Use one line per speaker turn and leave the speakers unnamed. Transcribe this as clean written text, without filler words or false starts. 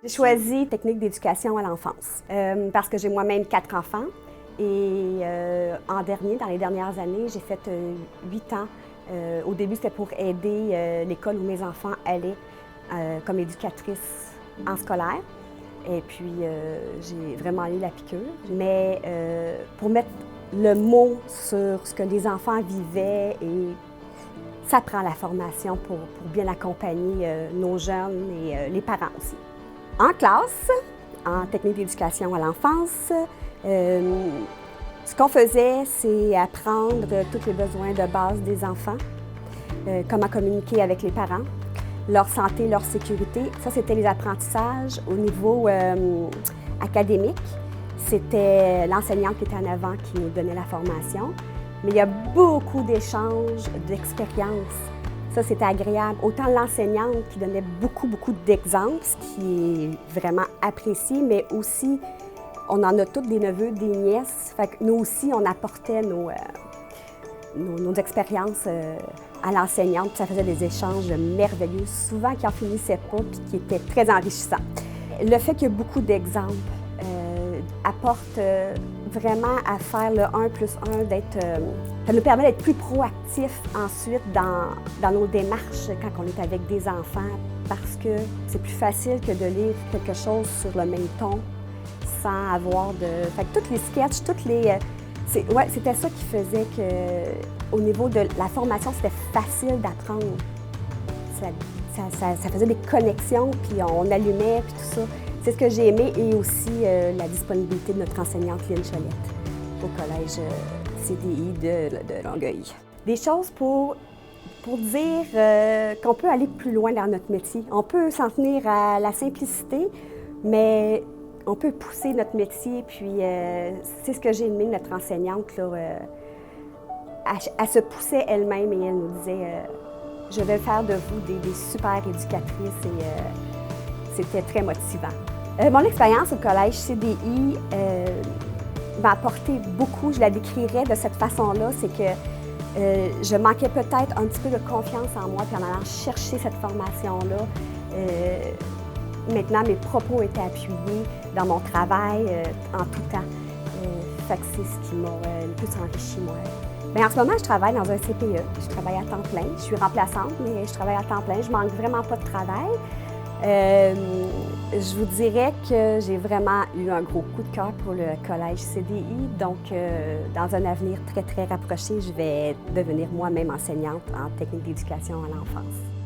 J'ai choisi technique d'éducation à l'enfance parce que j'ai moi-même 4 enfants et dans les dernières années, j'ai fait 8 ans. Au début, c'était pour aider l'école où mes enfants allaient comme éducatrice en scolaire. Et puis, j'ai vraiment eu la piqûre. Mais pour mettre le mot sur ce que les enfants vivaient, et ça prend la formation pour bien accompagner nos jeunes et les parents aussi. En classe, en technique d'éducation à l'enfance, ce qu'on faisait, c'est apprendre tous les besoins de base des enfants, comment communiquer avec les parents, leur santé, leur sécurité. Ça, c'était les apprentissages au niveau académique. C'était l'enseignante qui était en avant qui nous donnait la formation. Mais il y a beaucoup d'échanges, d'expériences. Ça, c'était agréable. Autant l'enseignante qui donnait beaucoup d'exemples, ce qui est vraiment apprécié, mais aussi, on en a tous des neveux, des nièces. Fait que nous aussi, on apportait nos expériences à l'enseignante. Ça faisait des échanges merveilleux, souvent qui n'en finissaient pas puis qui étaient très enrichissants. Le fait qu'il y ait beaucoup d'exemples apporte vraiment à faire le 1 plus 1, ça nous permet d'être plus proactifs ensuite dans nos démarches quand on est avec des enfants, parce que c'est plus facile que de lire quelque chose sur le même ton sans avoir de... Fait que tous les sketchs, c'était ça qui faisait qu'au niveau de la formation, c'était facile d'apprendre. Ça faisait des connexions, puis on allumait, puis tout ça. C'est ce que j'ai aimé, et aussi la disponibilité de notre enseignante Lynn Cholette au collège CDI de Longueuil. Des choses pour dire qu'on peut aller plus loin dans notre métier. On peut s'en tenir à la simplicité, mais on peut pousser notre métier, puis c'est ce que j'ai aimé de notre enseignante, là, elle se poussait elle-même et elle nous disait je vais faire de vous des super éducatrices, et c'était très motivant. Mon expérience au collège CDI m'a apporté beaucoup. Je la décrirais de cette façon-là, c'est que je manquais peut-être un petit peu de confiance en moi, puis en allant chercher cette formation-là. Maintenant, mes propos étaient appuyés dans mon travail en tout temps. Fait que c'est ce qui m'a le plus enrichi, moi. Bien, en ce moment, je travaille dans un CPE. Je travaille à temps plein. Je suis remplaçante, mais je travaille à temps plein. Je manque vraiment pas de travail. Je vous dirais que j'ai vraiment eu un gros coup de cœur pour le collège CDI. Donc, dans un avenir très rapproché, je vais devenir moi-même enseignante en technique d'éducation à l'enfance.